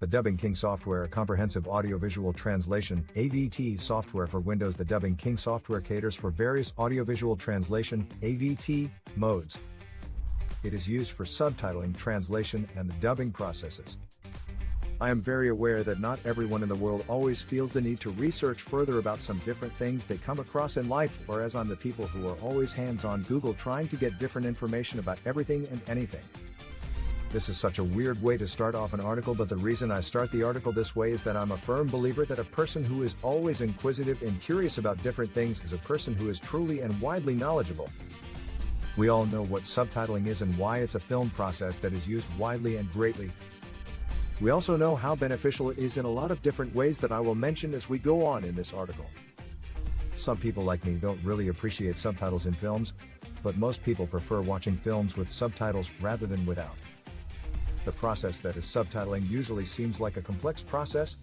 The Dubbing King software, a comprehensive audiovisual translation (AVT) software for Windows. The Dubbing King software caters for various audiovisual translation (AVT) modes. It is used for subtitling, translation, and the dubbing processes. I am very aware that not everyone in the world always feels the need to research further about some different things they come across in life, whereas I'm the people who are always hands-on Google trying to get different information about everything and anything. This is such a weird way to start off an article, but the reason I start the article this way is that I'm a firm believer that a person who is always inquisitive and curious about different things is a person who is truly and widely knowledgeable. We all know what subtitling is and why it's a film process that is used widely and greatly. We also know how beneficial it is in a lot of different ways that I will mention as we go on in this article. Some people like me don't really appreciate subtitles in films, but most people prefer watching films with subtitles rather than without. The process that is subtitling usually seems like a complex process,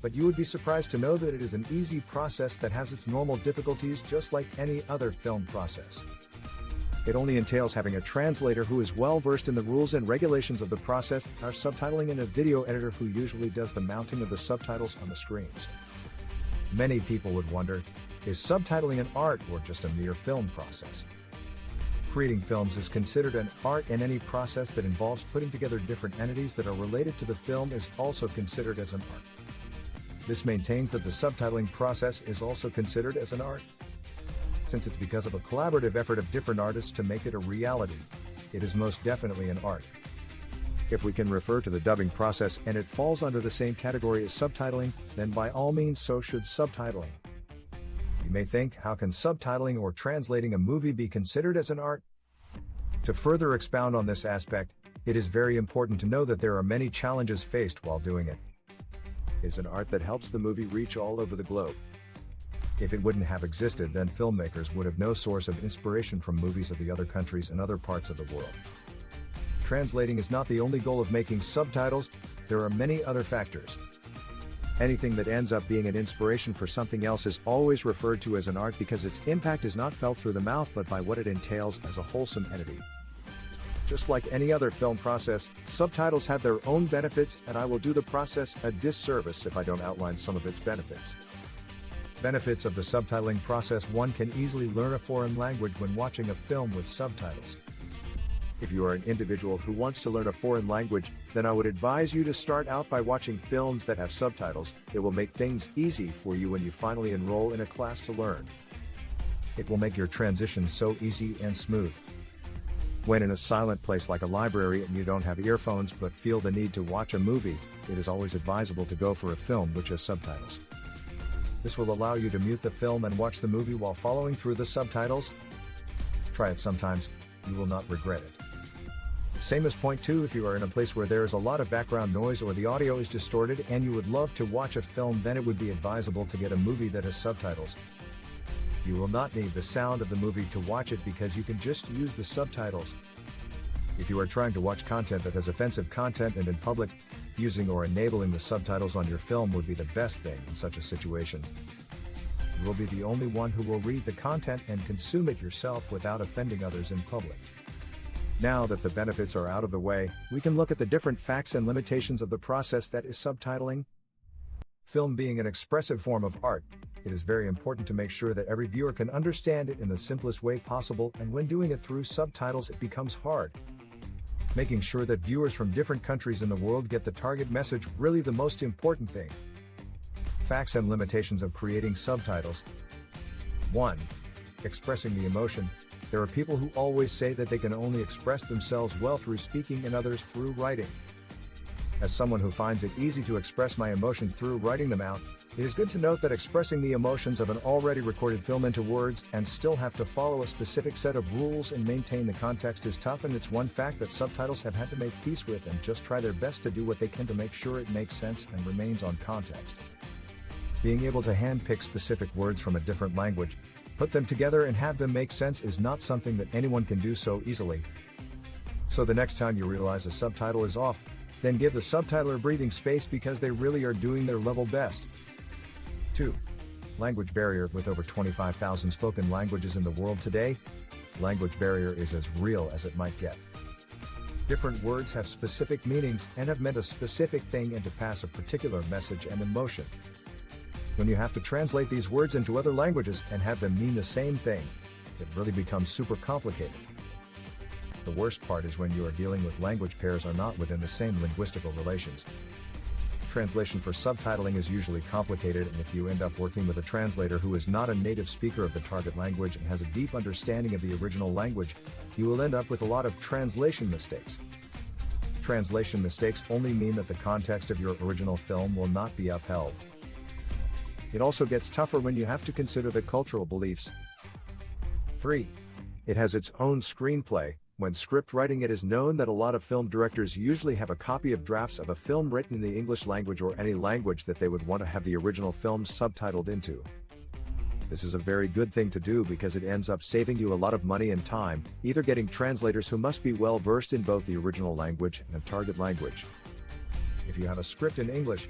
but you would be surprised to know that it is an easy process that has its normal difficulties just like any other film process. It only entails having a translator who is well versed in the rules and regulations of the process, our subtitling, and a video editor who usually does the mounting of the subtitles on the screens. Many people would wonder, is subtitling an art or just a mere film process? Creating films is considered an art, and any process that involves putting together different entities that are related to the film is also considered as an art. This maintains that the subtitling process is also considered as an art. Since it's because of a collaborative effort of different artists to make it a reality, it is most definitely an art. If we can refer to the dubbing process and it falls under the same category as subtitling, then by all means so should subtitling. You may think, how can subtitling or translating a movie be considered as an art? To further expound on this aspect, it is very important to know that there are many challenges faced while doing it. It is an art that helps the movie reach all over the globe. If it wouldn't have existed, then filmmakers would have no source of inspiration from movies of the other countries and other parts of the world. Translating is not the only goal of making subtitles, there are many other factors. Anything that ends up being an inspiration for something else is always referred to as an art because its impact is not felt through the mouth but by what it entails as a wholesome entity. Just like any other film process, subtitles have their own benefits, and I will do the process a disservice if I don't outline some of its benefits. Benefits of the subtitling process: 1. Can easily learn a foreign language when watching a film with subtitles. If you are an individual who wants to learn a foreign language, then I would advise you to start out by watching films that have subtitles. It will make things easy for you when you finally enroll in a class to learn. It will make your transition so easy and smooth. When in a silent place like a library and you don't have earphones but feel the need to watch a movie, it is always advisable to go for a film which has subtitles. This will allow you to mute the film and watch the movie while following through the subtitles. Try it sometimes, you will not regret it. Same as point 2, if you are in a place where there is a lot of background noise or the audio is distorted and you would love to watch a film, then it would be advisable to get a movie that has subtitles. You will not need the sound of the movie to watch it because you can just use the subtitles. If you are trying to watch content that has offensive content and in public, using or enabling the subtitles on your film would be the best thing in such a situation. You will be the only one who will read the content and consume it yourself without offending others in public. Now that the benefits are out of the way, we can look at the different facts and limitations of the process that is subtitling. Film being an expressive form of art, it is very important to make sure that every viewer can understand it in the simplest way possible, and when doing it through subtitles it becomes hard. Making sure that viewers from different countries in the world get the target message really the most important thing. Facts and limitations of creating subtitles. 1. Expressing the emotion. There are people who always say that they can only express themselves well through speaking and others through writing. As someone who finds it easy to express my emotions through writing them out, it is good to note that expressing the emotions of an already recorded film into words and still have to follow a specific set of rules and maintain the context is tough, and it's one fact that subtitles have had to make peace with and just try their best to do what they can to make sure it makes sense and remains on context. Being able to handpick specific words from a different language, put them together and have them make sense is not something that anyone can do so easily. So the next time you realize a subtitle is off, then give the subtitler breathing space because they really are doing their level best. 2. Language barrier. With over 25,000 spoken languages in the world today, language barrier is as real as it might get. Different words have specific meanings and have meant a specific thing and to pass a particular message and emotion. When you have to translate these words into other languages and have them mean the same thing, it really becomes super complicated. The worst part is when you are dealing with language pairs are not within the same linguistical relations. Translation for subtitling is usually complicated, and if you end up working with a translator who is not a native speaker of the target language and has a deep understanding of the original language, you will end up with a lot of translation mistakes. Translation mistakes only mean that the context of your original film will not be upheld. It also gets tougher when you have to consider the cultural beliefs. 3. It has its own screenplay. When script writing, it is known that a lot of film directors usually have a copy of drafts of a film written in the English language or any language that they would want to have the original film subtitled into. This is a very good thing to do because it ends up saving you a lot of money and time, either getting translators who must be well versed in both the original language and the target language. If you have a script in English,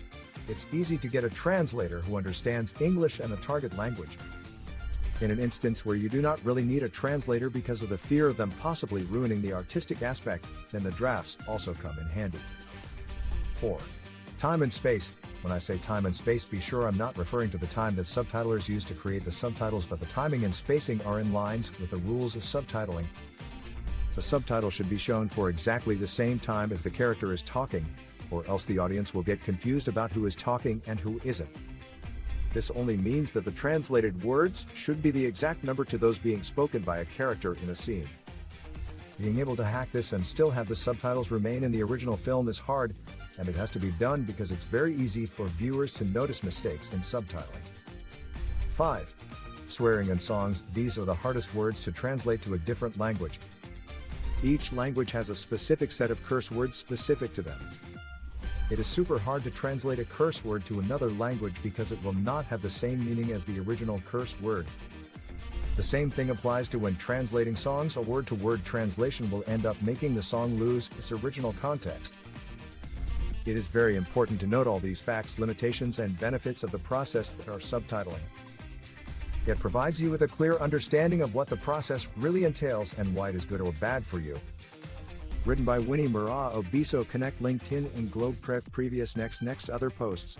it's easy to get a translator who understands English and the target language. In an instance where you do not really need a translator because of the fear of them possibly ruining the artistic aspect, then the drafts also come in handy. 4. Time and space. When I say time and space, be sure I'm not referring to the time that subtitlers use to create the subtitles, but the timing and spacing are in lines with the rules of subtitling. The subtitle should be shown for exactly the same time as the character is talking, or else the audience will get confused about who is talking and who isn't. This only means that the translated words should be the exact number to those being spoken by a character in a scene. Being able to hack this and still have the subtitles remain in the original film is hard, and it has to be done because it's very easy for viewers to notice mistakes in subtitling. 5. Swearing in songs. These are the hardest words to translate to a different language. Each language has a specific set of curse words specific to them. It is super hard to translate a curse word to another language because it will not have the same meaning as the original curse word. The same thing applies to when translating songs. A word-to-word translation will end up making the song lose its original context. It is very important to note all these facts, limitations, and benefits of the process that are subtitling. It provides you with a clear understanding of what the process really entails and why it is good or bad for you. Written by Winnie Murrah, Obiso Connect, LinkedIn and Globe Prep. Previous. Next other posts.